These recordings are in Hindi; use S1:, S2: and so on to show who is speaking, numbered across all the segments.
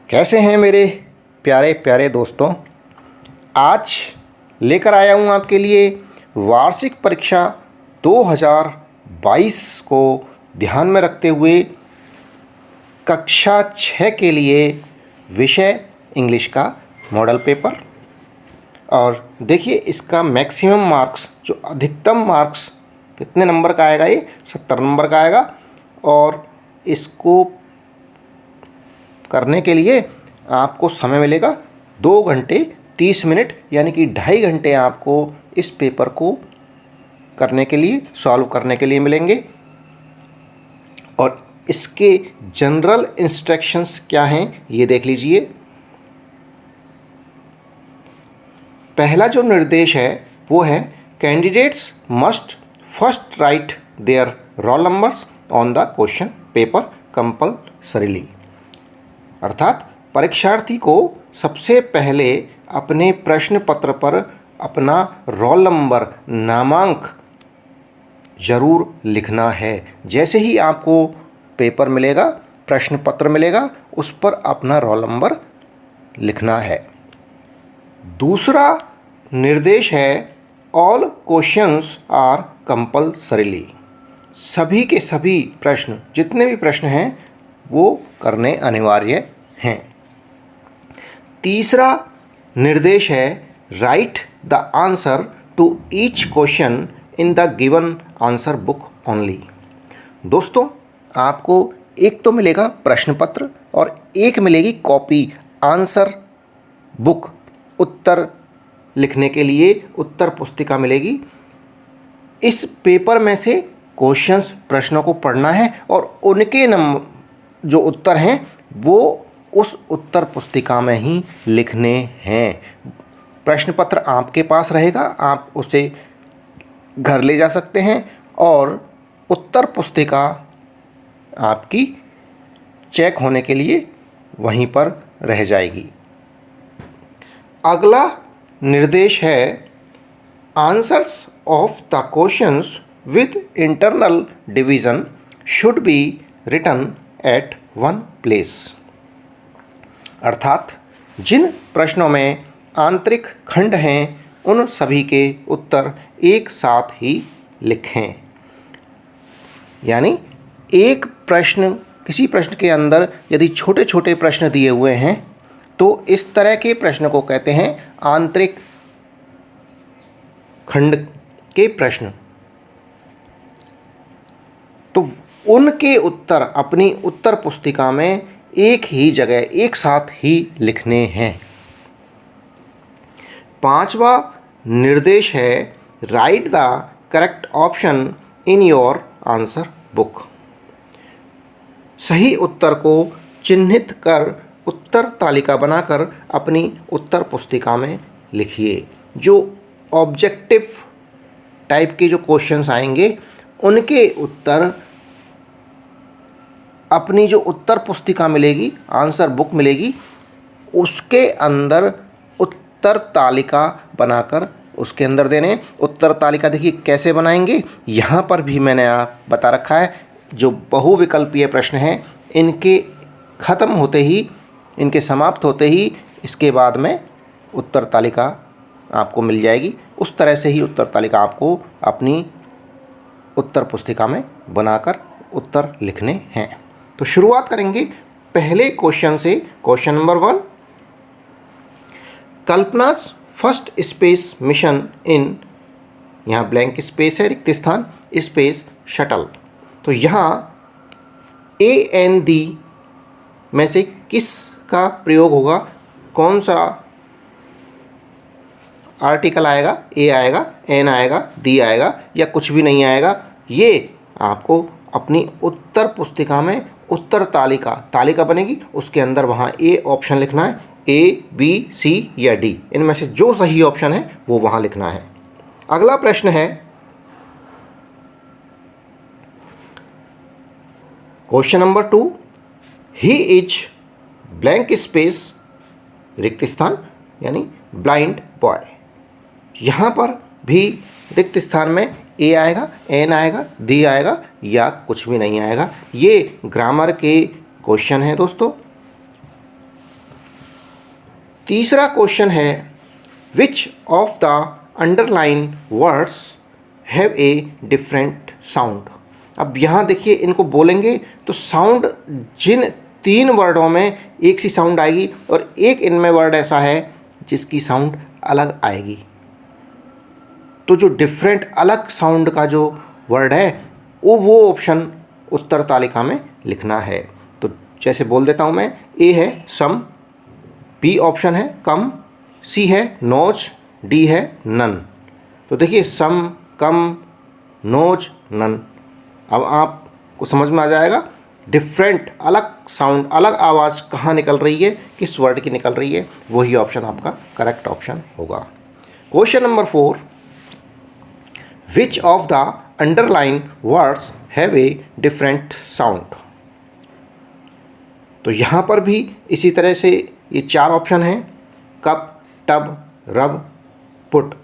S1: कैसे हैं मेरे प्यारे प्यारे दोस्तों। आज लेकर आया हूँ आपके लिए वार्षिक परीक्षा 2022 को ध्यान में रखते हुए कक्षा 6 के लिए विषय इंग्लिश का मॉडल पेपर। और देखिए इसका मैक्सिमम मार्क्स, जो अधिकतम मार्क्स कितने नंबर का आएगा, ये 70 नंबर का आएगा। और इसको करने के लिए आपको समय मिलेगा 2 घंटे 30 मिनट, यानी कि 2.5 घंटे आपको इस पेपर को करने के लिए, सॉल्व करने के लिए मिलेंगे। और इसके जनरल इंस्ट्रक्शंस क्या हैं ये देख लीजिए। पहला जो निर्देश है वो है candidates must first right their roll numbers on the question paper compulsorily. अर्थात परीक्षार्थी को सबसे पहले अपने प्रश्न पत्र पर अपना रोल नंबर, नामांक ज़रूर लिखना है। जैसे ही आपको पेपर मिलेगा, प्रश्न पत्र मिलेगा, उस पर अपना रोल नंबर लिखना है। दूसरा निर्देश है ऑल क्वेश्चंस आर कंपल्सरीली। सभी के सभी प्रश्न, जितने भी प्रश्न हैं वो करने अनिवार्य हैं। तीसरा निर्देश है write the answer to each question in the given answer book only. दोस्तों, आपको एक तो मिलेगा प्रश्न पत्र और एक मिलेगी कॉपी आंसर बुक, उत्तर लिखने के लिए उत्तर पुस्तिका मिलेगी। इस पेपर में से क्वेश्चंस, प्रश्नों को पढ़ना है और उनके जो उत्तर हैं वो उस उत्तर पुस्तिका में ही लिखने हैं। प्रश्न पत्र आपके पास रहेगा, आप उसे घर ले जा सकते हैं और उत्तर पुस्तिका आपकी चेक होने के लिए वहीं पर रह जाएगी। अगला निर्देश है answers of the questions with internal division should be written at one place. अर्थात जिन प्रश्नों में आंतरिक खंड हैं उन सभी के उत्तर एक साथ ही लिखें। यानी एक प्रश्न, किसी प्रश्न के अंदर यदि छोटे छोटे प्रश्न दिए हुए हैं तो इस तरह के प्रश्न को कहते हैं आंतरिक खंड के प्रश्न। तो उनके उत्तर अपनी उत्तर पुस्तिका में एक ही जगह, एक साथ ही लिखने हैं। पांचवा निर्देश है write the correct option in your answer book. सही उत्तर को चिन्हित कर उत्तर तालिका बनाकर अपनी उत्तर पुस्तिका में लिखिए। जो ऑब्जेक्टिव टाइप के जो क्वेश्चंस आएंगे उनके उत्तर अपनी जो उत्तर पुस्तिका मिलेगी, आंसर बुक मिलेगी, उसके अंदर उत्तर तालिका बनाकर उसके अंदर देने। उत्तर तालिका देखिए कैसे बनाएंगे, यहाँ पर भी मैंने आप बता रखा है। जो बहुविकल्पीय प्रश्न हैं इनके ख़त्म होते ही, इनके समाप्त होते ही इसके बाद में उत्तर तालिका आपको मिल जाएगी। उस तरह से ही उत्तर तालिका आपको अपनी उत्तर पुस्तिका में बनाकर उत्तर लिखने हैं। तो शुरुआत करेंगे पहले क्वेश्चन से। Question number 1, Kalpana's first space mission in, यहाँ ब्लैंक स्पेस है, रिक्त स्थान, स्पेस शटल। तो यहाँ AND में से किसका प्रयोग होगा, कौन सा आर्टिकल आएगा, A आएगा, N आएगा, D आएगा या कुछ भी नहीं आएगा, ये आपको अपनी उत्तर पुस्तिका में उत्तर तालिका बनेगी, उसके अंदर वहाँ A ऑप्शन लिखना है। A, B, C या D, इनमें से जो सही ऑप्शन है वो वहाँ लिखना है। अगला प्रश्न है question number 2, he is blank space, रिक्त स्थान, यानी ब्लाइंड बॉय। यहाँ पर भी रिक्त स्थान में A आएगा, N आएगा, D आएगा या कुछ भी नहीं आएगा। ये ग्रामर के क्वेश्चन हैं दोस्तों। तीसरा क्वेश्चन है which of the underline words have a different sound. अब यहाँ देखिए, इनको बोलेंगे तो साउंड जिन 3 वर्डों में एक सी साउंड आएगी और एक इनमें वर्ड ऐसा है जिसकी साउंड अलग आएगी। तो जो डिफरेंट अलग साउंड का जो वर्ड है वो ऑप्शन उत्तर तालिका में लिखना है। तो जैसे बोल देता हूँ मैं, ए है सम, बी ऑप्शन है कम, सी है नोज, डी है नन। तो देखिए सम, कम, नोज, नन। अब आपको समझ में आ जाएगा डिफरेंट अलग साउंड, अलग आवाज़ कहाँ निकल रही है, किस वर्ड की निकल रही है, वही ऑप्शन आपका करेक्ट ऑप्शन होगा। Question number 4, which of the underline words have a different sound. तो यहाँ पर भी इसी तरह से ये 4 ऑप्शन हैं, कप, टब, रब, पुट।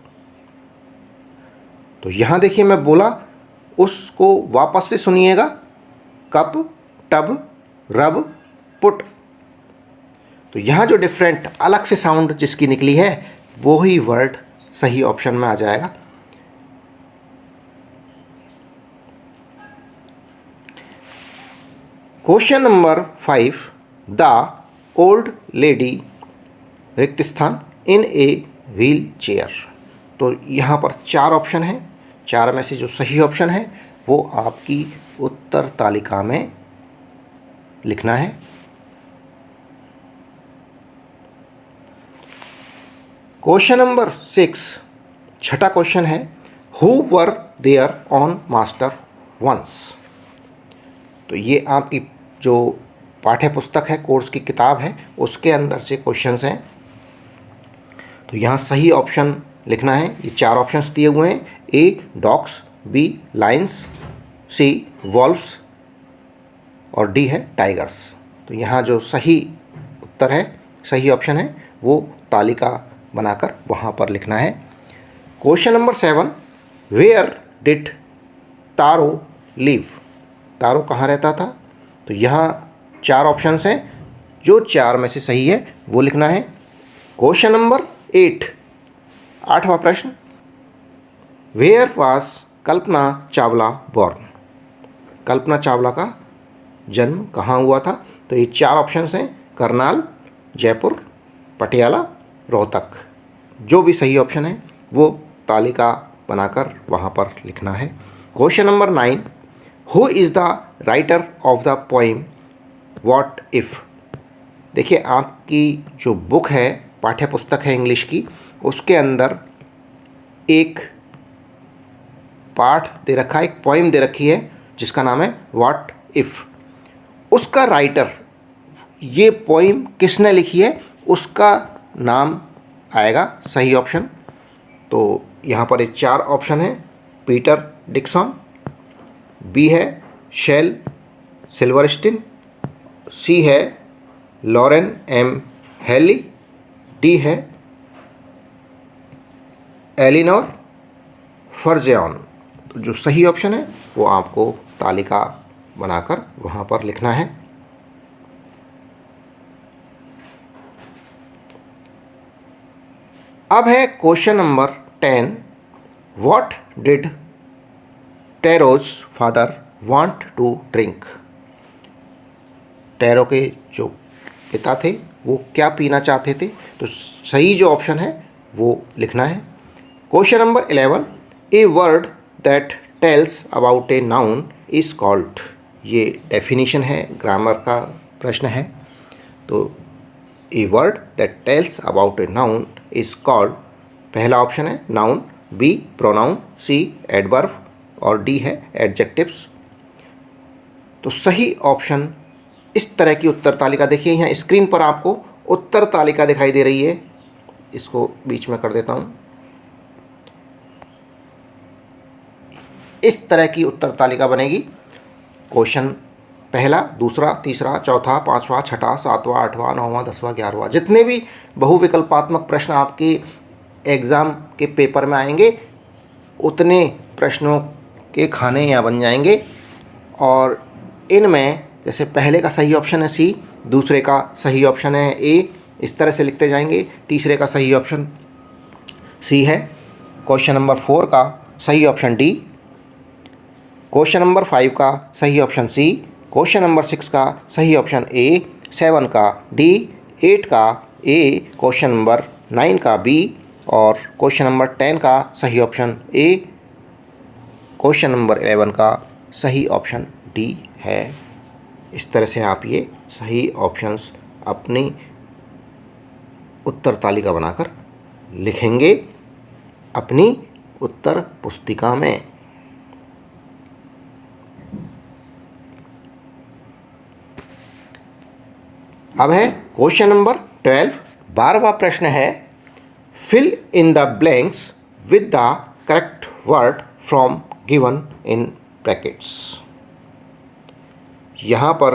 S1: तो यहाँ देखिए मैं बोला, उसको वापस से सुनिएगा, कप, टब, रब, पुट। तो यहाँ जो डिफरेंट अलग से साउंड जिसकी निकली है वो ही वर्ड सही ऑप्शन में आ जाएगा। Question number 5, the old lady रिक्त स्थान इन ए व्हील चेयर। तो यहाँ पर 4 ऑप्शन हैं, 4 में से जो सही ऑप्शन है वो आपकी उत्तर तालिका में लिखना है। क्वेश्चन नंबर 6, छठा क्वेश्चन है, who were there on master once. तो ये आपकी जो पाठ्य पुस्तक है, कोर्स की किताब है, उसके अंदर से क्वेश्चंस हैं। तो यहाँ सही ऑप्शन लिखना है। ये 4 ऑप्शंस दिए हुए हैं, ए डॉग्स, बी लायंस, सी वॉल्व्स और डी है टाइगर्स। तो यहाँ जो सही उत्तर है, सही ऑप्शन है, वो तालिका बनाकर वहाँ पर लिखना है। Question number 7, where did Taro live. Taro कहाँ रहता था। तो यहाँ 4 ऑप्शंस हैं, जो 4 में से सही है वो लिखना है। क्वेश्चन नंबर 8, 8वां प्रश्न, where was Kalpana Chawla born. Kalpana Chawla का जन्म कहाँ हुआ था। तो ये 4 ऑप्शंस हैं, करनाल, जयपुर, पटियाला, रोहतक। जो भी सही ऑप्शन है वो तालिका बनाकर वहाँ पर लिखना है। Question number 9, who is the writer of the poem what if. देखिए आपकी जो बुक है, पाठ्य पुस्तक है इंग्लिश की, उसके अंदर एक पाठ दे रखा है, एक पोइम दे रखी है जिसका नाम है व्हाट इफ़। उसका राइटर, ये पोइम किसने लिखी है, उसका नाम आएगा सही ऑप्शन। तो यहाँ पर एक 4 ऑप्शन है, पीटर डिक्सन, बी है शेल सिल्वरस्टीन, सी है लॉरेन एम हेली, डी है एलिनोर फर्जेऑन। तो जो सही ऑप्शन है वो आपको तालिका बनाकर वहाँ पर लिखना है। अब है question number 10, what did Taro's father want to drink. Taro के जो पिता थे वो क्या पीना चाहते थे। तो सही जो ऑप्शन है वो लिखना है। Question number 11, a word that tells about a noun is called. ये डेफिनेशन है, ग्रामर का प्रश्न है। तो a word that tells about a noun is called, पहला ऑप्शन है नाउन, बी प्रोनाउन, सी एडवर्ब और डी है एडजेक्टिव्स। तो सही ऑप्शन इस तरह की उत्तर तालिका, देखिए यहाँ स्क्रीन पर आपको उत्तर तालिका दिखाई दे रही है, इसको बीच में कर देता हूँ। इस तरह की उत्तर तालिका बनेगी। क्वेश्चन पहला, दूसरा, तीसरा, चौथा, 5वां, 6वां, 7वां, 8वां, 9वां, 10वां, 11वां, जितने भी बहुविकल्पात्मक प्रश्न आपके एग्ज़ाम के पेपर में आएंगे उतने प्रश्नों के खाने यहाँ बन जाएंगे। और इनमें जैसे पहले का सही ऑप्शन है सी, दूसरे का सही ऑप्शन है ए, इस तरह से लिखते जाएंगे। तीसरे का सही ऑप्शन सी है। क्वेश्चन नंबर 4 का सही ऑप्शन डी। क्वेश्चन नंबर 5 का सही ऑप्शन सी। क्वेश्चन नंबर 6 का सही ऑप्शन ए। 7 का डी। 8 का ए। क्वेश्चन नंबर 9 का बी और क्वेश्चन नंबर 10 का सही ऑप्शन ए। क्वेश्चन नंबर 11 का सही ऑप्शन डी है। इस तरह से आप ये सही ऑप्शंस अपनी उत्तर तालिका बनाकर लिखेंगे अपनी उत्तर पुस्तिका में। अब है क्वेश्चन नंबर 12। 12वां प्रश्न है, fill in the blanks with the correct word from given in brackets. यहाँ पर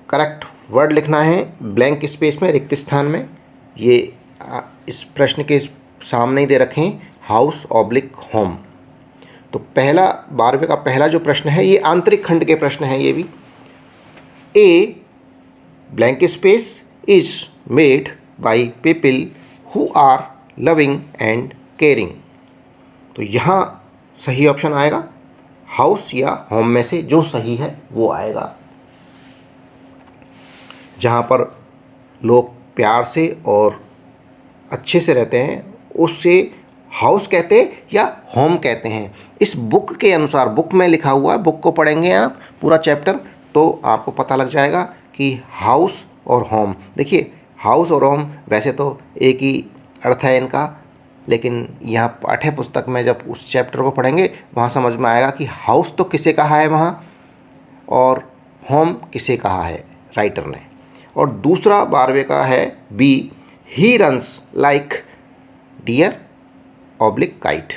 S1: करेक्ट वर्ड लिखना है ब्लैंक स्पेस में, रिक्त स्थान में। ये इस प्रश्न के सामने ही दे रखें, हाउस ऑब्लिक होम। तो पहला 12वें का पहला जो प्रश्न है ये आंतरिक खंड के प्रश्न हैं। ये भी A blank space is made by people who are loving and caring. तो यहाँ सही ऑप्शन आएगा हाउस या होम में से जो सही है वो आएगा। जहाँ पर लोग प्यार से और अच्छे से रहते हैं उससे हाउस कहते हैं या होम कहते हैं। इस बुक के अनुसार, बुक में लिखा हुआ है, बुक को पढ़ेंगे आप पूरा चैप्टर तो आपको पता लग जाएगा कि हाउस और होम। देखिए हाउस और होम वैसे तो एक ही अर्थ है इनका, लेकिन यहाँ पाठ्य पुस्तक में जब उस चैप्टर को पढ़ेंगे वहाँ समझ में आएगा कि हाउस तो किसे कहा है वहाँ और होम किसे कहा है राइटर ने। और दूसरा 12वें का है B, he runs like deer oblique kite.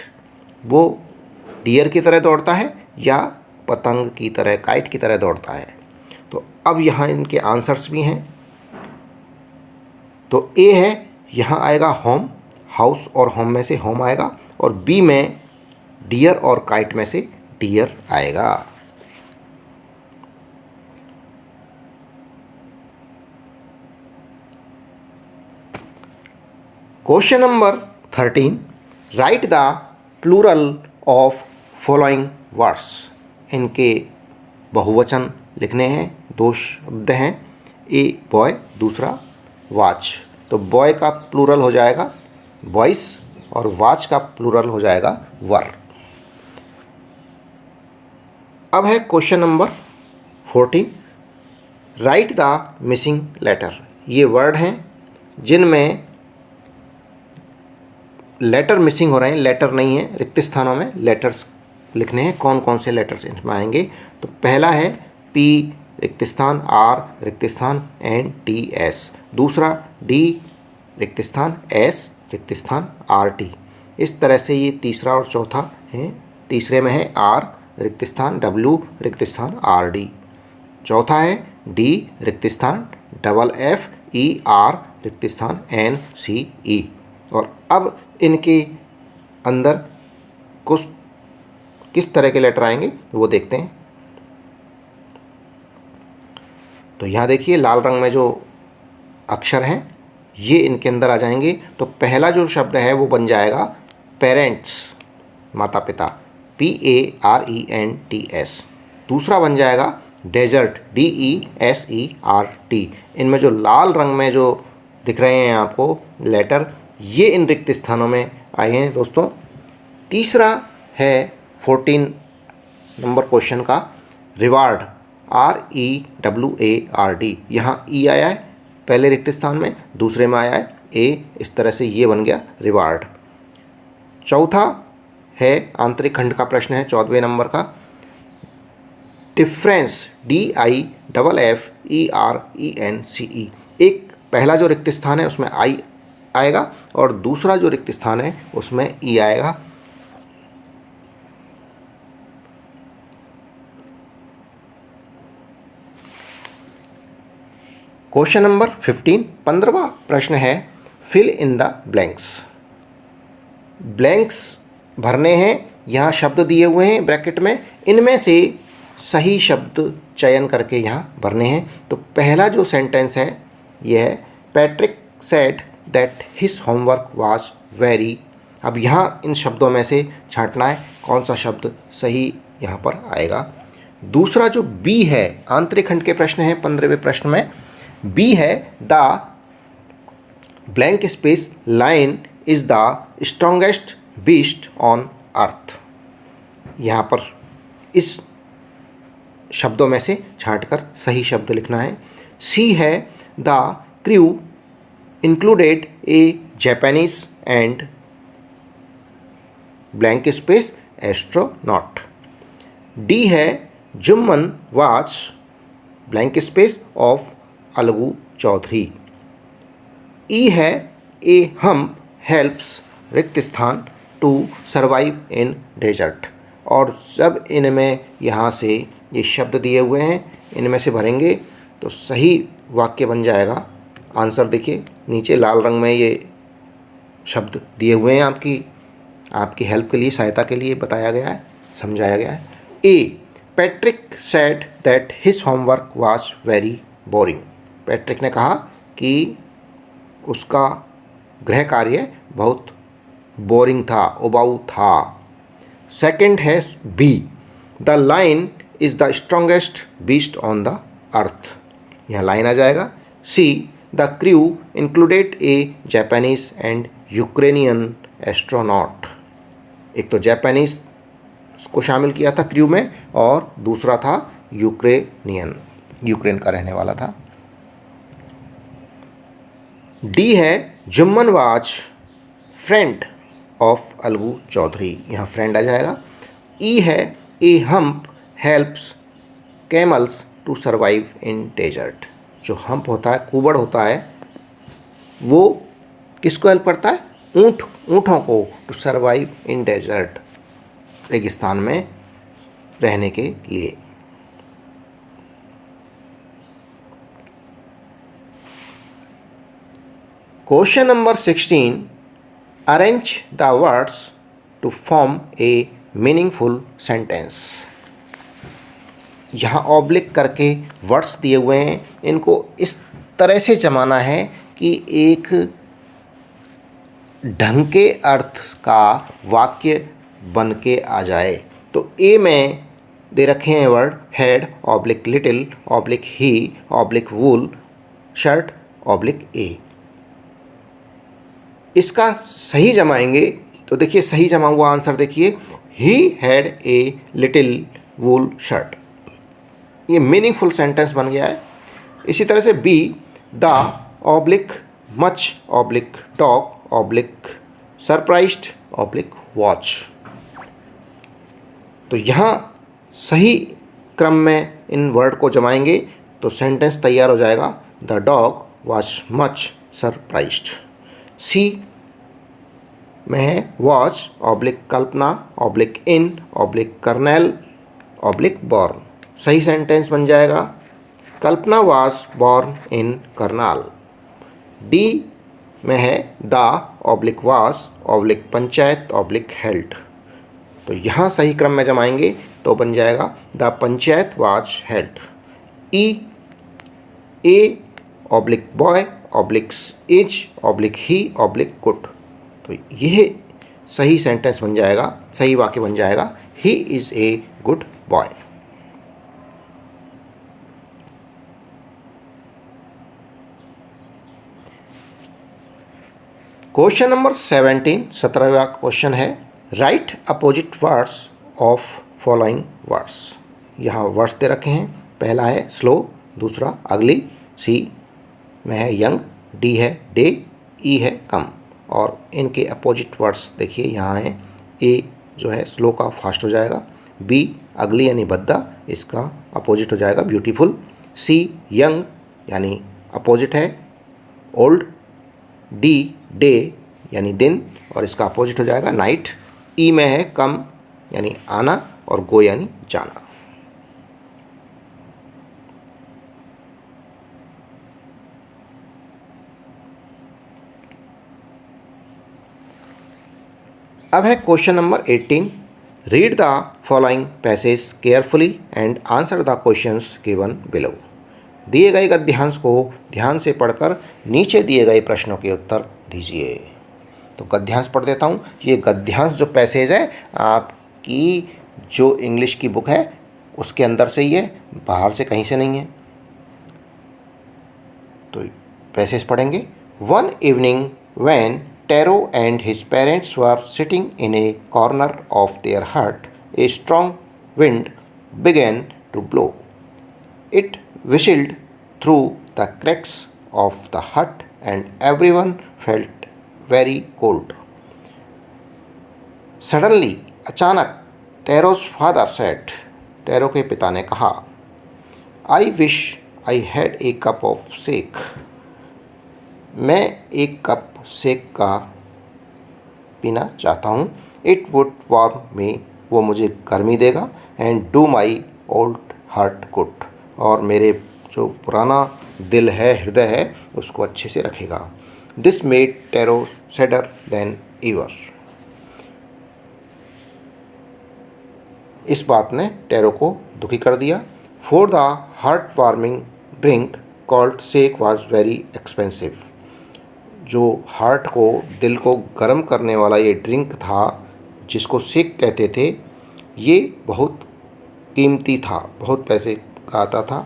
S1: वो डियर की तरह दौड़ता है या पतंग की तरह, काइट की तरह दौड़ता है। तो अब यहाँ इनके आंसर्स भी हैं। तो ए है, यहाँ आएगा होम, हाउस और होम में से होम आएगा, और बी में डियर और काइट में से डियर आएगा। Question number 13, write the plural of following words. इनके बहुवचन लिखने हैं। 2 शब्द हैं, ए बॉय, दूसरा वॉच। तो बॉय का प्लूरल हो जाएगा बॉयस और वॉच का प्लूरल हो जाएगा वर। अब है question number 14, write the missing letter. ये वर्ड हैं जिनमें लेटर मिसिंग हो रहे हैं, लेटर नहीं है, रिक्त स्थानों में लेटर्स लिखने हैं। कौन कौन से लेटर्स इनमें आएंगे? तो पहला है पी रिक्त स्थान, आर रिक्त स्थान, एन टी एस। दूसरा डी रिक्त स्थान, एस रिक्त स्थान, आर टी। इस तरह से ये तीसरा और चौथा है। तीसरे में है आर रिक्त स्थान, डब्ल्यू रिक्त स्थान, आर डी। चौथा है डी रिक्त स्थान, डबल एफ ई आर रिक्त स्थान, एन सी ई। और अब इनके अंदर कुछ किस तरह के लेटर आएंगे वो देखते हैं। तो यहाँ देखिए लाल रंग में जो अक्षर हैं ये इनके अंदर आ जाएंगे। तो पहला जो शब्द है वो बन जाएगा पेरेंट्स, माता पिता, PARENTS। दूसरा बन जाएगा डेजर्ट, DESERT। इनमें जो लाल रंग में जो दिख रहे हैं आपको लेटर, ये इन रिक्त स्थानों में आए हैं दोस्तों। तीसरा है 14 नंबर क्वेश्चन का रिवार्ड, REWARD। यहाँ ई आया है पहले रिक्त स्थान में, दूसरे में आया है ए। इस तरह से ये बन गया रिवार्ड। चौथा है आंतरिक खंड का प्रश्न है 14वें नंबर का, डिफरेंस, DIFFERENCE। एक पहला जो रिक्त स्थान है उसमें आई आएगा और दूसरा जो रिक्त स्थान है उसमें ई आएगा। क्वेश्चन नंबर 15, 15वां प्रश्न है fill in the blanks. Blanks भरने हैं। यहाँ शब्द दिए हुए हैं ब्रैकेट में, इनमें से सही शब्द चयन करके यहाँ भरने हैं। तो पहला जो सेंटेंस है यह है Patrick said that his homework was very. अब यहाँ इन शब्दों में से छांटना है कौन सा शब्द सही यहाँ पर आएगा। दूसरा जो बी है, आंतरिक खंड के प्रश्न हैं 15वें प्रश्न में, बी है the blank space line is the strongest beast on earth. यहाँ पर इस शब्दों में से छांटकर सही शब्द लिखना है। सी है the crew included a Japanese and blank space astronaut. D है Jumman was blank space of Algu Chaudhary. E है ए हम्प हेल्प्स रिक्त स्थान टू सर्वाइव इन डेजर्ट। और जब इनमें यहाँ से ये शब्द दिए हुए हैं इनमें से भरेंगे तो सही वाक्य बन जाएगा। आंसर देखिए नीचे लाल रंग में ये शब्द दिए हुए हैं, आपकी हेल्प के लिए, सहायता के लिए बताया गया है, समझाया गया है। A Patrick said that his homework was very boring. Patrick ने कहा कि उसका गृह कार्य बहुत बोरिंग था, उबाऊ था। सेकंड है be the line is the strongest beast on the earth, यहाँ लाइन आ जाएगा। See the crew included a Japanese and Ukrainian astronaut. एक तो जापानीज को शामिल किया था क्रू में और दूसरा था यूक्रेनियन, यूक्रेन का रहने वाला था। डी है Jumman was friend of Algu Chaudhary, यहाँ फ्रेंड आ जाएगा। ई है a hump helps camels to survive in desert. जो हम्प होता है, कुबड़ होता है, वो किसको हेल्प करता है? ऊँटों को, टू सर्वाइव इन डेजर्ट, रेगिस्तान में रहने के लिए। Question number 16, arrange the words to form a meaningful sentence. यहाँ ऑब्लिक करके वर्ड्स दिए हुए हैं, इनको इस तरह से जमाना है कि एक ढंग के अर्थ का वाक्य बन के आ जाए। तो ए में दे रखे हैं word head oblique little oblique he oblique wool shirt oblique A. इसका सही जमाएंगे तो देखिए सही जमा हुआ आंसर देखिए, he had a little wool shirt. ये मीनिंगफुल सेंटेंस बन गया है। इसी तरह से be the oblique much oblique talk oblique surprised oblique watch. तो यहाँ सही क्रम में इन वर्ड को जमाएंगे तो सेंटेंस तैयार हो जाएगा, the dog was much surprised. C में है was oblique Kalpana oblique in oblique Karnal oblique born. सही सेंटेंस बन जाएगा, Kalpana was born in Karnal. D में है the oblique was oblique panchayat oblique held. तो यहाँ सही क्रम में जमाएंगे तो बन जाएगा, the panchayat was held. E a oblique boy obliques is oblique he oblique good. तो यह सही सेंटेंस बन जाएगा, सही वाक्य बन जाएगा, he is a good boy. Question number 17, 17वां क्वेश्चन है, write opposite words of following words. यहाँ वर्ड्स दे रखे हैं, पहला है स्लो, दूसरा अगली, सी में है यंग, डी है डे, ई है कम। और इनके अपोजिट वर्ड्स देखिए यहाँ है, ए जो है स्लो का फास्ट हो जाएगा, बी अगली यानी भद्दा, इसका अपोजिट हो जाएगा ब्यूटीफुल, सी यंग यानी अपोजिट है ओल्ड, डी डे यानी दिन और इसका अपोजिट हो जाएगा नाइट, ई में है कम यानी आना और गो यानी जाना। अब है question number 18, Read the following passage carefully and answer the questions given below. दिए गए गद्यांश को ध्यान से पढ़कर नीचे दिए गए प्रश्नों के उत्तर दीजिए। तो गद्यांश पढ़ देता हूँ। ये गद्यांश जो पैसेज है आपकी जो इंग्लिश की बुक है उसके अंदर से ही है, बाहर से कहीं से नहीं है। तो पैसेज पढ़ेंगे। One evening when Taro and his parents were sitting in a corner of their hut, a strong wind began to blow. It whistled through the cracks of the hut and everyone felt very cold. Suddenly, अचानक, Taro's father said, Taro के पिता ने कहा, I wish I had a cup of shake. मैं एक कप शेक का पीना चाहता हूँ। इट वुड वार्म मी, वो मुझे गर्मी देगा। And do my old heart good, और मेरे जो पुराना दिल है, हृदय है, उसको अच्छे से रखेगा। This made tarot sadder then ever. इस बात ने टेरो को दुखी कर दिया। For the heart warming drink called shake was very expensive. जो हार्ट को, दिल को गर्म करने वाला ये ड्रिंक था जिसको शेक कहते थे, ये बहुत कीमती था, बहुत पैसे का आता था।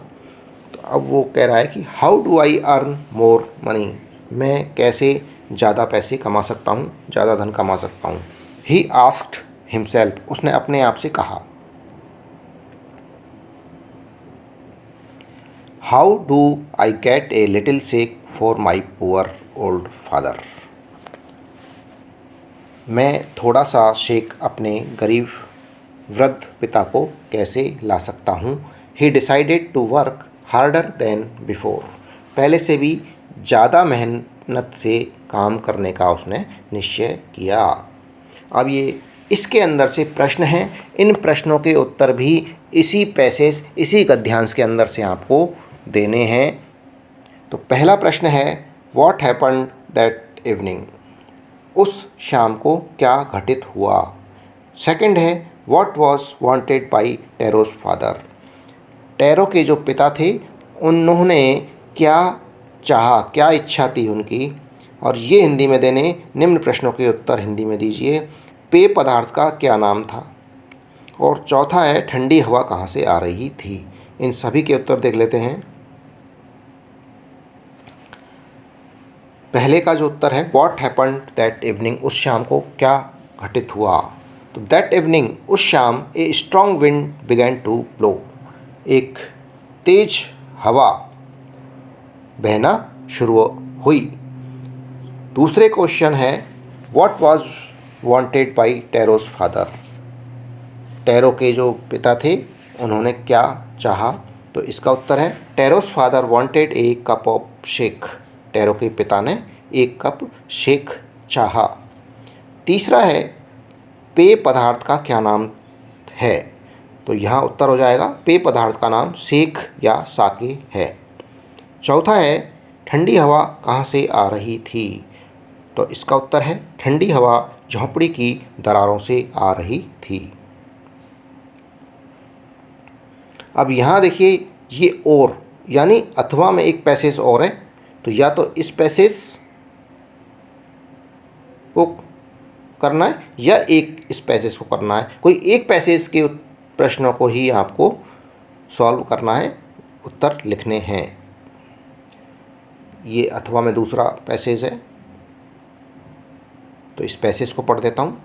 S1: तो अब वो कह रहा है कि how do I earn more money, मैं कैसे ज़्यादा पैसे कमा सकता हूँ, ज़्यादा धन कमा सकता हूँ। ही आस्क्ड हिमसेल्फ, उसने अपने आप से कहा। How do I get a little shake for my poor old father, मैं थोड़ा सा शेक अपने गरीब वृद्ध पिता को कैसे ला सकता हूँ। He decided to work harder than before, पहले से भी ज़्यादा मेहनत से काम करने का उसने निश्चय किया। अब ये इसके अंदर से प्रश्न हैं, इन प्रश्नों के उत्तर भी इसी पैसेज, इसी गद्यांश के अंदर से आपको देने हैं। तो पहला प्रश्न है, व्हाट हैपन्ड दैट इवनिंग, उस शाम को क्या घटित हुआ। सेकंड है, what was wanted by tarots father, tarot के जो पिता थे उन्होंने क्या चाहा, क्या इच्छा थी उनकी। और ये हिंदी में देने, निम्न प्रश्नों के उत्तर हिंदी में दीजिए। पेय पदार्थ का क्या नाम था। और चौथा है, ठंडी हवा कहाँ से आ रही थी। इन सभी के उत्तर देख लेते हैं। पहले का जो उत्तर है, व्हाट हैपन्ड दैट इवनिंग, उस शाम को क्या घटित हुआ। तो दैट इवनिंग, उस शाम, a strong wind began to blow, एक तेज हवा बहना शुरू हुई। दूसरे क्वेश्चन है, what was wanted by tarots father, tarot के जो पिता थे उन्होंने क्या चाहा। तो इसका उत्तर है, Tero's father wanted a cup of shake, Tero के पिता ने एक कप शेक चाहा। तीसरा है, पेय पदार्थ का क्या नाम है। तो यहाँ उत्तर हो जाएगा, पेय पदार्थ का नाम शेक या साके है। चौथा है, ठंडी हवा कहाँ से आ रही थी। तो इसका उत्तर है, ठंडी हवा झोंपड़ी की दरारों से आ रही थी। अब यहाँ देखिए, ये और यानी अथवा में एक पैसेज और है। तो या तो इस पैसेज को करना है या एक इस पैसेज को करना है। कोई एक पैसेज के प्रश्नों को ही आपको सॉल्व करना है, उत्तर लिखने हैं। ये अथवा में दूसरा पैसेज है, तो इस पैसेज को पढ़ देता हूँ।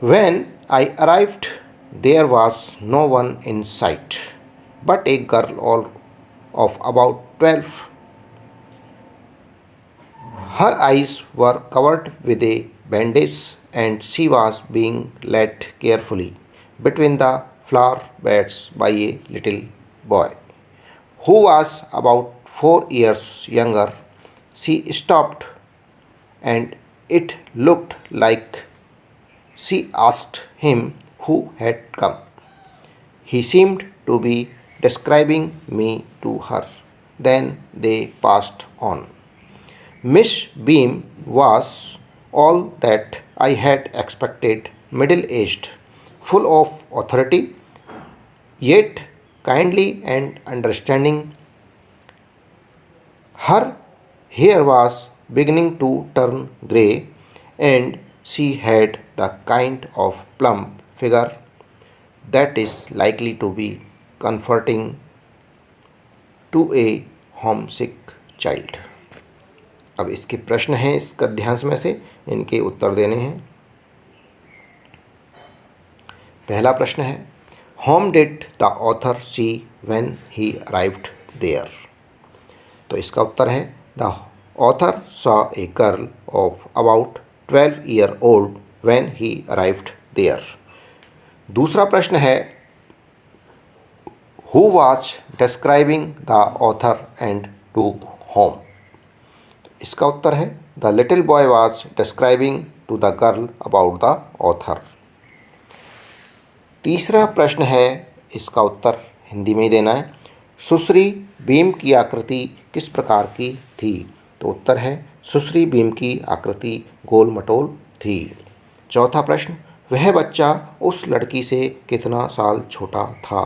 S1: When I arrived, there was no one in sight but a girl of about 12. Her eyes were covered with a bandage and she was being led carefully between the flower beds by a little boy who was about 4 years younger. She stopped and it looked like she asked him who had come. He seemed to be describing me to her. Then they passed on. Miss beam was all that I had expected, middle aged, full of authority, yet kindly and understanding. Her hair was beginning to turn grey, and she had the kind of plump figure that is likely to be comforting to a homesick child. अब इसके प्रश्न हैं इस गद्यांश में से, इनके उत्तर देने हैं। पहला प्रश्न है, whom did the author see when he arrived there. तो इसका उत्तर है, the author saw a girl of about 12 year old when he arrived there. दूसरा प्रश्न है, who was describing the author and to whom. इसका उत्तर है, the little boy was describing to the girl about the author. तीसरा प्रश्न है, इसका उत्तर हिंदी में ही देना है, सुश्री बीम की आकृति किस प्रकार की थी। तो उत्तर है, सुश्री बीम की आकृति गोल मटोल थी। चौथा प्रश्न, वह बच्चा उस लड़की से कितना साल छोटा था।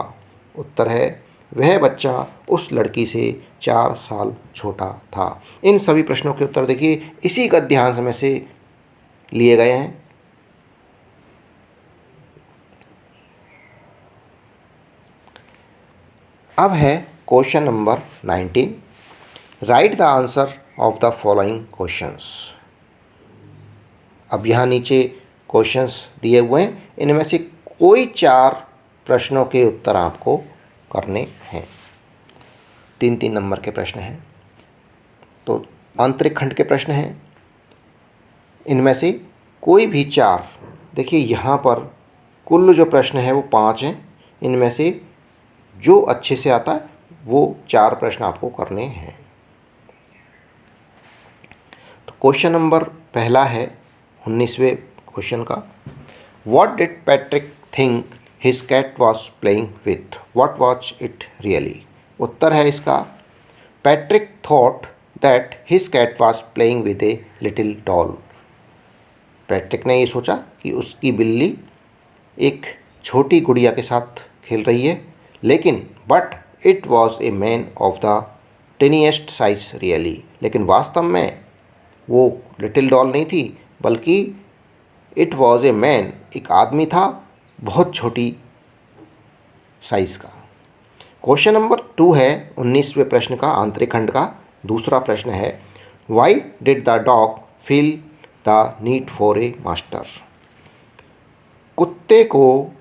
S1: उत्तर है, वह बच्चा उस लड़की से 4 साल छोटा था। इन सभी प्रश्नों के उत्तर देखिए इसी गद्यांश में से लिए गए हैं। अब है question number 19, right the answer of the following questions. अब यहाँ नीचे क्वेश्चंस दिए हुए हैं, इनमें से कोई 4 प्रश्नों के उत्तर आपको करने हैं। 3-3 नंबर के प्रश्न हैं। तो आंतरिक खंड के प्रश्न हैं, इनमें से कोई भी 4। देखिए यहाँ पर कुल जो प्रश्न है वो 5 हैं, इनमें से जो अच्छे से आता है वो 4 प्रश्न आपको करने हैं। तो क्वेश्चन नंबर पहला है 19वें क्वेश्चन का, what did Patrick think his cat was playing with, what was it really. उत्तर है इसका, Patrick thought that his cat was playing with a little doll. Patrick ने ये सोचा कि उसकी बिल्ली एक छोटी गुड़िया के साथ खेल रही है, लेकिन but it was a man of the tiniest size really. लेकिन वास्तव में वो लिटिल डॉल नहीं थी, बल्कि इट वॉज ए मैन, एक आदमी था बहुत छोटी साइज़ का। क्वेश्चन नंबर 2 है 19वें प्रश्न का, आंतरिक खंड का दूसरा प्रश्न है, why did the dog feel the need for a master. कुत्ते को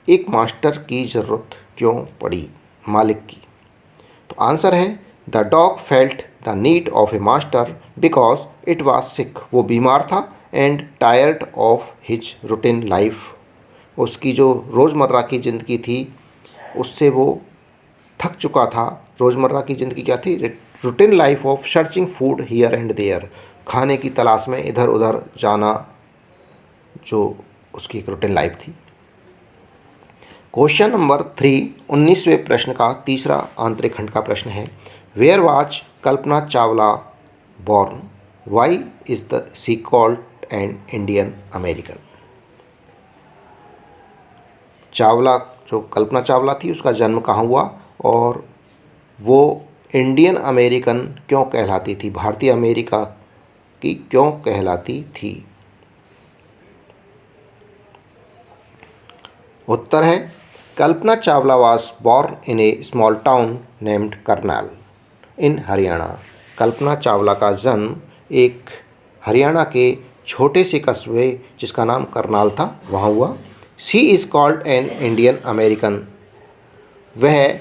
S1: एक मास्टर की ज़रूरत क्यों पड़ी, मालिक की। तो आंसर है, the dog felt the need of A master because it was sick. वो बीमार था, and tired of his routine life. उसकी जो रोज़मर्रा की ज़िंदगी थी उससे वो थक चुका था। रोज़मर्रा की ज़िंदगी क्या थी, routine life of searching food here and there, खाने की तलाश में इधर उधर जाना, जो उसकी एक रूटीन लाइफ थी। क्वेश्चन नंबर 3 19वें प्रश्न का तीसरा आंतरिक खंड का प्रश्न है, where was Kalpana Chawla born, why is the she called an Indian American. Chawla, जो कल्पना चावला थी, उसका जन्म कहाँ हुआ और वो इंडियन अमेरिकन क्यों कहलाती थी, भारतीय अमेरिका की क्यों कहलाती थी। उत्तर है, Kalpana Chawla was born in a small town named Karnal in Haryana. Kalpana Chawla का जन्म एक हरियाणा के छोटे से कस्बे जिसका नाम करनाल था वहाँ हुआ। She is called an Indian American, वह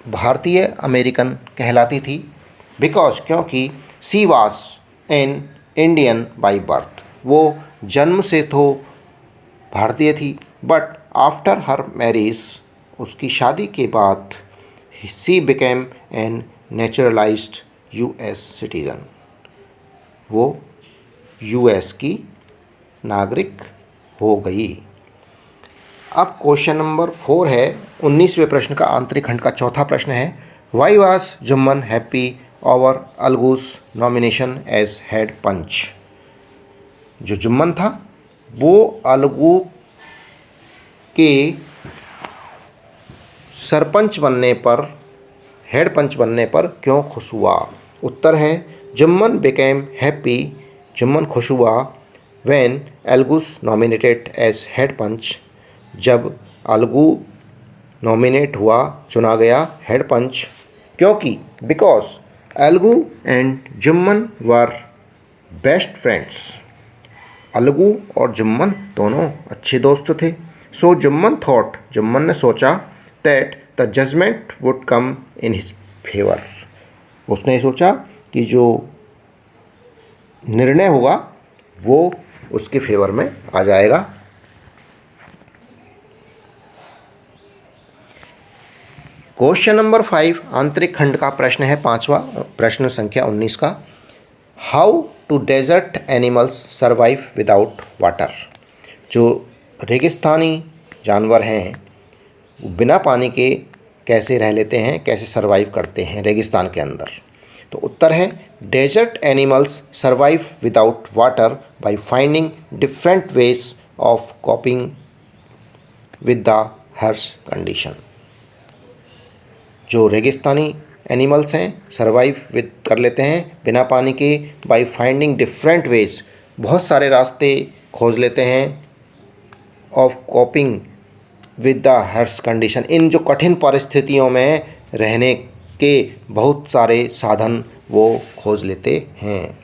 S1: भारतीय अमेरिकन कहलाती थी, बिकॉज क्योंकि she was an Indian by birth, वो जन्म से तो भारतीय थी, बट आफ्टर हर मैरिज, उसकी शादी के बाद, she became an naturalised US citizen, वो यूएस की नागरिक हो गई। अब क्वेश्चन नंबर 4 है 19वें प्रश्न का आंतरिक खंड का चौथा प्रश्न है, why was Jumman happy over Algu's nomination as head panch. जो जुम्मन था वो अलगू के सरपंच बनने पर, हेड पंच बनने पर क्यों खुश हुआ? उत्तर है जुम्मन बिकेम हैप्पी, जुम्मन खुश हुआ व्हेन अलगूस नॉमिनेटेड एज हेड पंच, जब अलगू नॉमिनेट हुआ, चुना गया हेड पंच। क्योंकि because Algu and Jumman were best friends, Algu और जुम्मन दोनों अच्छे दोस्त थे। सो जुम्मन थॉट, जुम्मन ने सोचा that the judgement would come in his favour, उसने सोचा कि जो निर्णय होगा वो उसके फेवर में आ जाएगा। क्वेश्चन नंबर 5 आंतरिक खंड का प्रश्न है, पांचवा प्रश्न संख्या 19 का। How to desert animals survive without water. जो रेगिस्तानी जानवर हैं वो बिना पानी के कैसे रह लेते हैं, कैसे सर्वाइव करते हैं रेगिस्तान के अंदर? तो उत्तर है desert animals survive without water by finding different ways of coping with the harsh condition. जो रेगिस्तानी एनिमल्स हैं सर्वाइव विद कर लेते हैं बिना पानी के बाय फाइंडिंग डिफरेंट वेज, बहुत सारे रास्ते खोज लेते हैं of coping with the harsh condition, इन जो कठिन परिस्थितियों में रहने के बहुत सारे साधन वो खोज लेते हैं।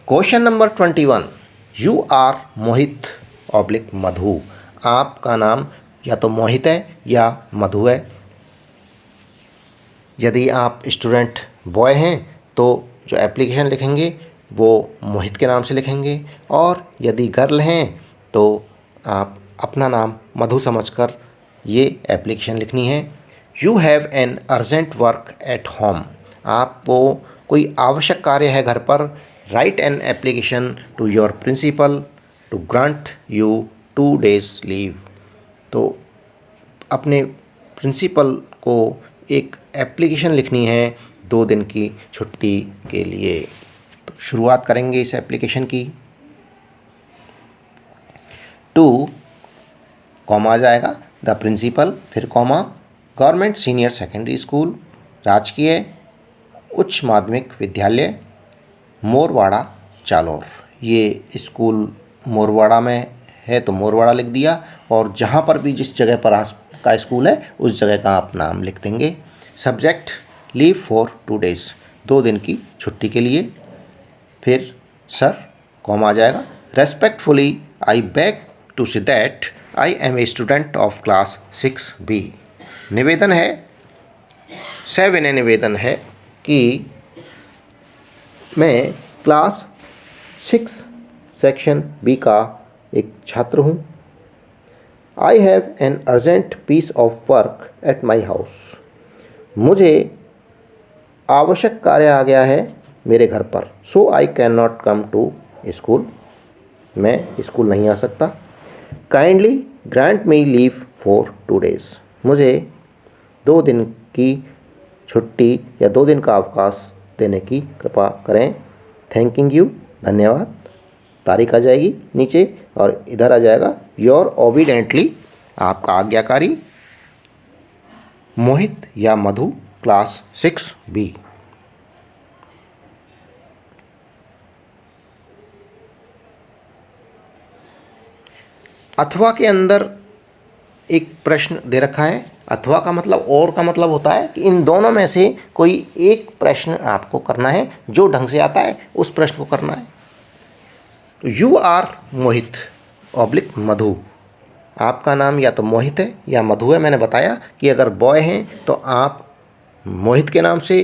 S1: Question number 21 you are Mohit oblique Madhu. आपका नाम या तो मोहित है या मधु है। यदि आप स्टूडेंट बॉय हैं तो जो एप्लीकेशन लिखेंगे वो मोहित के नाम से लिखेंगे, और यदि गर्ल हैं तो आप अपना नाम मधु समझकर ये एप्लीकेशन लिखनी है। You have an urgent work at home. आपको कोई आवश्यक कार्य है घर पर। Write an application to your principal to grant you 2 days leave. तो अपने प्रिंसिपल को एक एप्लीकेशन लिखनी है 2 दिन की छुट्टी के लिए। तो शुरुआत करेंगे इस एप्लीकेशन की। 2 कॉमा आ जाएगा, द प्रिंसिपल, फिर comma, government senior secondary school, राजकीय उच्च माध्यमिक विद्यालय मोरवाड़ा जालौर। ये स्कूल मोरवाड़ा में है तो मोरवाड़ा लिख दिया, और जहाँ पर भी जिस जगह पर का स्कूल है उस जगह का आप नाम लिख देंगे। सब्जेक्ट लीव फॉर 2 days, 2 दिन की छुट्टी के लिए। फिर सर कॉमा आ जाएगा, respectfully I beg to say that I am a student of class 6B। निवेदन है, सविनय निवेदन है कि मैं क्लास 6 सेक्शन B का एक छात्र हूँ। I have an urgent piece of work at my house. मुझे आवश्यक कार्य आ गया है मेरे घर पर। So I can not come to school. मैं स्कूल नहीं आ सकता। Kindly grant me leave for 2 days। मुझे 2 दिन की छुट्टी या 2 दिन का अवकाश देने की कृपा करें। थैंकिंग यू, धन्यवाद। तारीख आ जाएगी नीचे, और इधर आ जाएगा योर ओबीडेंटली, आपका आज्ञाकारी मोहित या मधु, क्लास 6B। अथवा के अंदर एक प्रश्न दे रखा है। अथवा का मतलब और का मतलब होता है कि इन दोनों में से कोई एक प्रश्न आपको करना है, जो ढंग से आता है उस प्रश्न को करना है। तो you are Mohit oblique Madhu, आपका नाम या तो मोहित है या मधु है। मैंने बताया कि अगर बॉय हैं तो आप मोहित के नाम से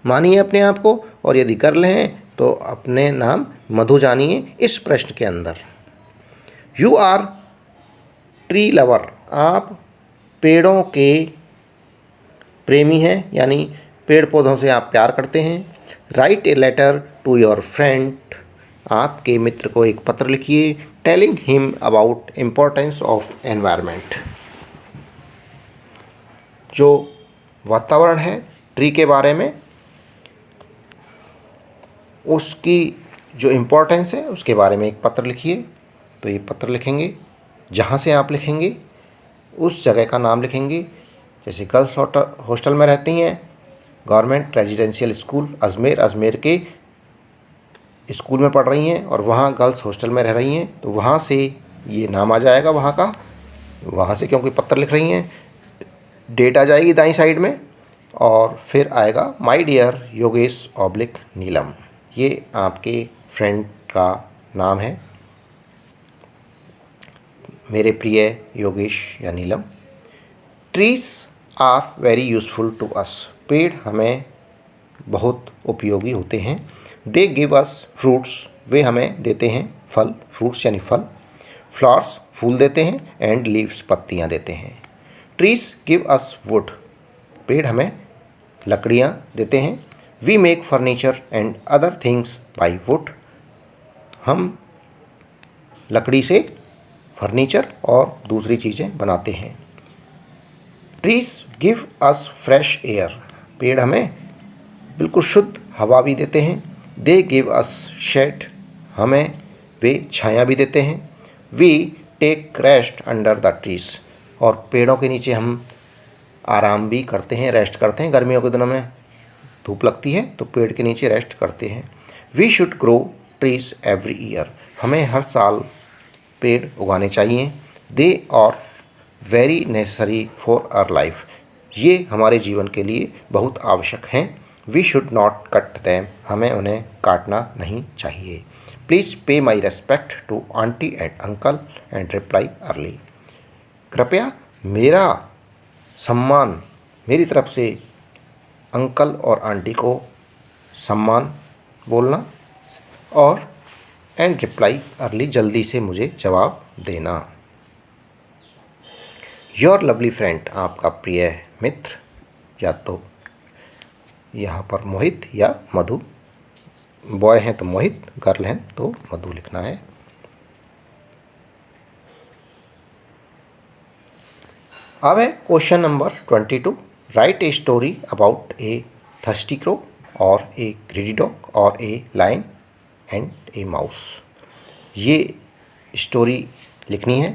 S1: मानिए अपने आप को, और यदि गर्ल हैं तो अपने नाम मधु जानिए इस प्रश्न के अंदर। यू आर ट्री लवर, आप पेड़ों के प्रेमी हैं, यानी पेड़ पौधों से आप प्यार करते हैं। Write a letter to your friend, आपके मित्र को एक पत्र लिखिए। Telling him about importance of environment. जो वातावरण है, ट्री के बारे में, उसकी जो इम्पोर्टेंस है उसके बारे में एक पत्र लिखिए। तो ये पत्र लिखेंगे, जहाँ से आप लिखेंगे उस जगह का नाम लिखेंगे। जैसे गर्ल्स हॉस्टल में रहती हैं, government residential school Ajmer, Ajmer के स्कूल में पढ़ रही हैं और वहाँ गर्ल्स हॉस्टल में रह रही हैं, तो वहाँ से ये नाम आ जाएगा वहाँ का, वहाँ से क्योंकि पत्र लिख रही हैं। डेट आ जाएगी दाईं साइड में और फिर आएगा माय डियर योगेश ऑब्लिक नीलम। ये आपके फ्रेंड का नाम है, मेरे प्रिय योगेश या Neelam. Trees are very useful to us. पेड़ हमें बहुत उपयोगी होते हैं। They give us fruits. वे हमें देते हैं फल, फ्रूट्स यानी फल। फ्लावर्स फूल देते हैं, एंड लीव्स पत्तियाँ देते हैं। Trees give us wood. पेड़ हमें लकड़ियाँ देते हैं। We make furniture and other things by wood. हम लकड़ी से फर्नीचर और दूसरी चीज़ें बनाते हैं। Trees give us fresh air. पेड़ हमें बिल्कुल शुद्ध हवा भी देते हैं। They give us shade. हमें वे छाया भी देते हैं। We take rest under the trees. और पेड़ों के नीचे हम आराम भी करते हैं, रेस्ट करते हैं। गर्मियों के दिनों में धूप लगती है तो पेड़ के नीचे रेस्ट करते हैं। We should grow trees every year. हमें हर साल पेड़ उगाने चाहिए। They are very necessary for our life. ये हमारे जीवन के लिए बहुत आवश्यक हैं। We should not cut them. हमें उन्हें काटना नहीं चाहिए। Please pay my respect to aunty and uncle and reply early. कृपया मेरा सम्मान, मेरी तरफ से अंकल और आंटी को सम्मान बोलना, और एंड रिप्लाई अर्ली, जल्दी से मुझे जवाब देना। योर लवली फ्रेंड, आपका प्रिय मित्र, या तो यहाँ पर मोहित या मधु। बॉय हैं तो मोहित, गर्ल हैं तो मधु लिखना है। अब है question number 22। Write a story about a thirsty crow और ए ग्रीडी डॉग और a lion and a mouse. ये स्टोरी लिखनी है।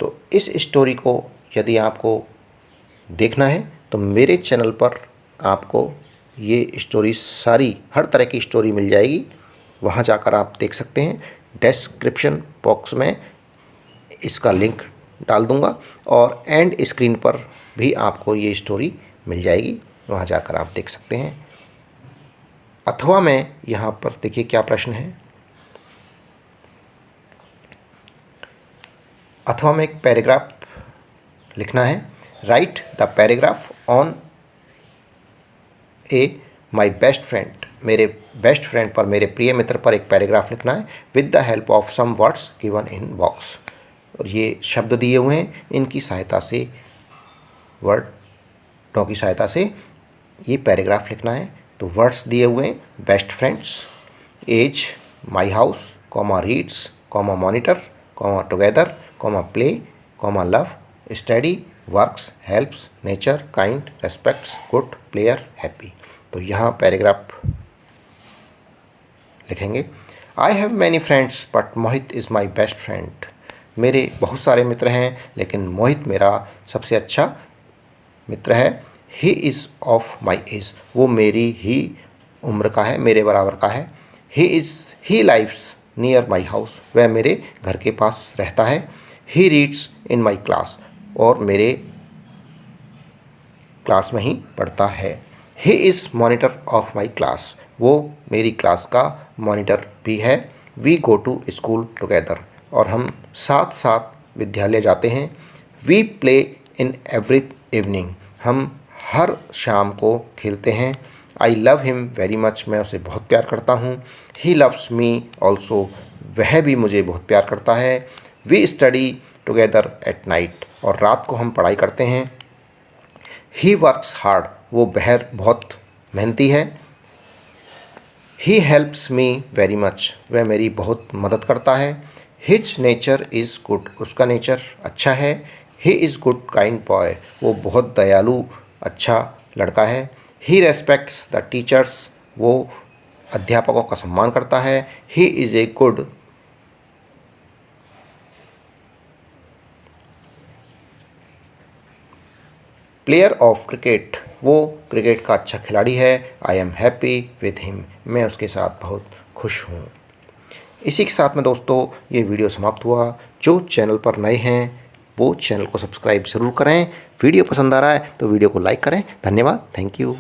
S1: तो इस स्टोरी को यदि आपको देखना है तो मेरे चैनल पर आपको ये स्टोरी सारी, हर तरह की स्टोरी मिल जाएगी। वहाँ जाकर आप देख सकते हैं। डिस्क्रिप्शन बॉक्स में इसका लिंक डाल दूँगा और एंड स्क्रीन पर भी आपको ये स्टोरी मिल जाएगी, वहाँ जाकर आप देख सकते हैं। अथवा मैं यहाँ पर देखिए क्या प्रश्न है। अथवा में एक पैराग्राफ लिखना है। Write the paragraph on a my best friend. मेरे बेस्ट फ्रेंड पर, मेरे प्रिय मित्र पर एक पैराग्राफ लिखना है। With the help of some words given in box. और ये शब्द दिए हुए हैं, इनकी सहायता से, वर्डों की सहायता से ये पैराग्राफ लिखना है। तो वर्ड्स दिए हुए हैं, best friends, age, my house, comma reads, comma monitor, comma together, comma play, comma love, study, works, helps, nature, kind, respects, good, player, happy. तो यहाँ पैराग्राफ लिखेंगे। I have many friends but Mohit is my best friend. मेरे बहुत सारे मित्र हैं लेकिन मोहित मेरा सबसे अच्छा मित्र है। He is of my age. वो मेरी ही उम्र का है, मेरे बराबर का है। He lives near my house. वह मेरे घर के पास रहता है। He reads in my class. और मेरे क्लास में ही पढ़ता है। He is monitor of my class. वो मेरी क्लास का मॉनिटर भी है। We go to school together. और हम साथ साथ विद्यालय जाते हैं। We play in every evening. हम हर शाम को खेलते हैं। I love him very much. मैं उसे बहुत प्यार करता हूँ। He loves me also. वह भी मुझे बहुत प्यार करता है। We study together at night. और रात को हम पढ़ाई करते हैं। He works hard. वो बहुत मेहनती है। He helps me very much, वह मेरी बहुत मदद करता है। हिज नेचर इज़ गुड, उसका नेचर अच्छा है। He is good kind boy, वो बहुत दयालु अच्छा लड़का है। ही रेस्पेक्ट्स द टीचर्स, वो अध्यापकों का सम्मान करता है। He is a good player of cricket, वो क्रिकेट का अच्छा खिलाड़ी है। I am happy with him, मैं उसके साथ बहुत खुश हूँ। इसी के साथ में दोस्तों ये वीडियो समाप्त हुआ। जो चैनल पर नए हैं वो चैनल को सब्सक्राइब ज़रूर करें। वीडियो पसंद आ रहा है तो वीडियो को लाइक करें। धन्यवाद, थैंक यू।